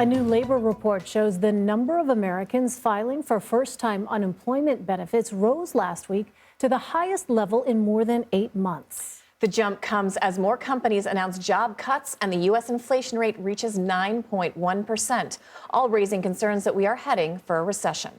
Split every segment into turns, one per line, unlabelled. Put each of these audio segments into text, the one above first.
A new labor report shows the number of Americans filing for first-time unemployment benefits rose last week to the highest level in more than 8 months.
The jump comes as more companies announce job cuts and the U.S. inflation rate reaches 9.1%, all raising concerns that we are heading for a recession.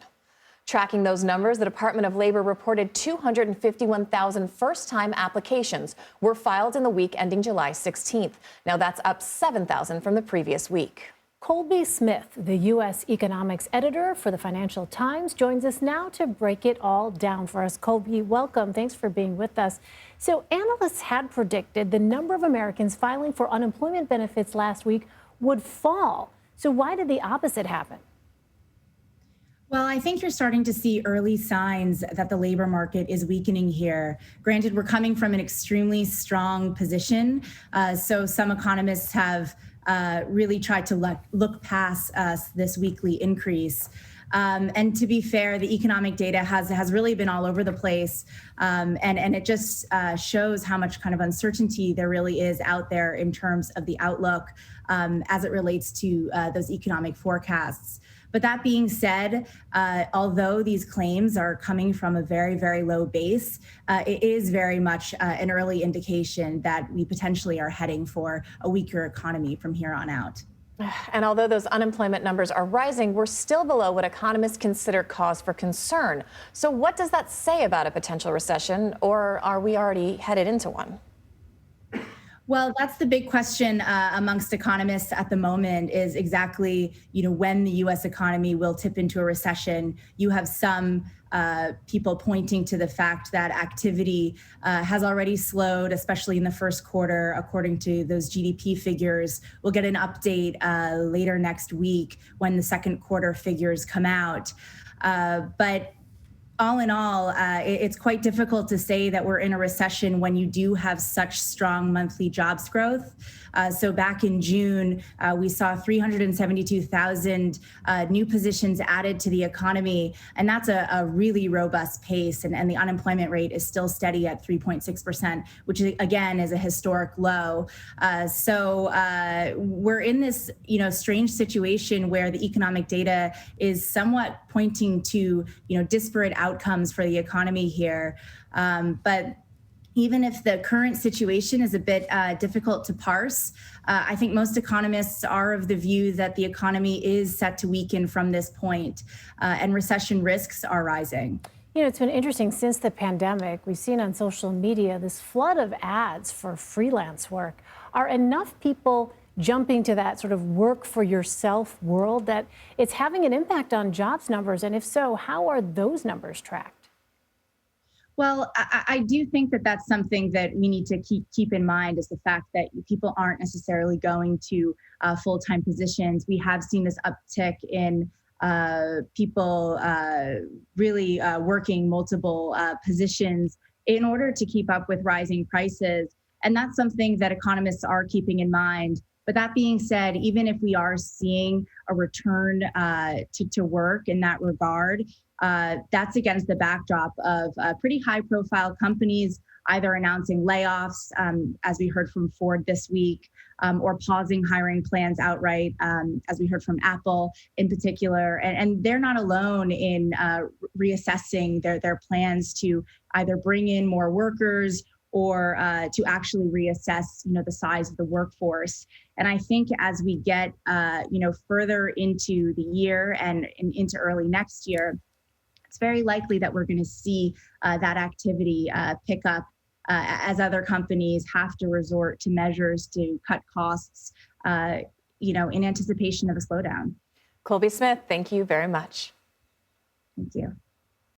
Tracking those numbers, the Department of Labor reported 251,000 first-time applications were filed in the week ending July 16th. Now that's up 7,000 from the previous week.
Colby Smith, the U.S. economics editor for the Financial Times, joins us now to break it all down for us. Colby, welcome. Thanks for being with us. So analysts had predicted the number of Americans filing for unemployment benefits last week would fall. So why did the opposite happen?
Well, I think you're starting to see early signs that the labor market is weakening here. Granted, we're coming from an extremely strong position. So some economists have really tried to look past this weekly increase. And to be fair, the economic data has really been all over the place. And it just shows how much kind of uncertainty there really is out there in terms of the outlook as it relates to those economic forecasts. But that being said, although these claims are coming from a very, very low base, it is very much an early indication that we potentially are heading for a weaker economy from here on out.
And although those unemployment numbers are rising, we're still below what economists consider cause for concern. So what does that say about a potential recession, or are we already headed into one?
Well, that's the big question amongst economists at the moment is exactly, when the U.S. economy will tip into a recession. You have some people pointing to the fact that activity has already slowed, especially in the first quarter, according to those GDP figures. We'll get an update later next week when the second quarter figures come out. But all in all, it's quite difficult to say that we're in a recession when you do have such strong monthly jobs growth. So back in June, we saw 372,000 new positions added to the economy, and that's a really robust pace. And the unemployment rate is still steady at 3.6%, which again is a historic low. So we're in this, strange situation where the economic data is somewhat pointing to, disparate outcomes for the economy here. But even if the current situation is a bit difficult to parse, I think most economists are of the view that the economy is set to weaken from this point, and recession risks are rising.
It's been interesting since the pandemic. We've seen on social media this flood of ads for freelance work. Are enough people jumping to that sort of work for yourself world that it's having an impact on jobs numbers? And if so, how are those numbers tracked?
Well, I do think that that's something that we need to keep in mind is the fact that people aren't necessarily going to full-time positions. We have seen this uptick in people really working multiple positions in order to keep up with rising prices. And that's something that economists are keeping in mind. But that being said, even if we are seeing a return to work in that regard, that's against the backdrop of pretty high-profile companies either announcing layoffs, as we heard from Ford this week, or pausing hiring plans outright, as we heard from Apple in particular. And they're not alone in reassessing their plans to either bring in more workers or to actually reassess, the size of the workforce. And I think as we get, further into the year and into early next year, it's very likely that we're going to see that activity pick up as other companies have to resort to measures to cut costs, in anticipation of a slowdown.
Colby Smith, thank you very much.
Thank you.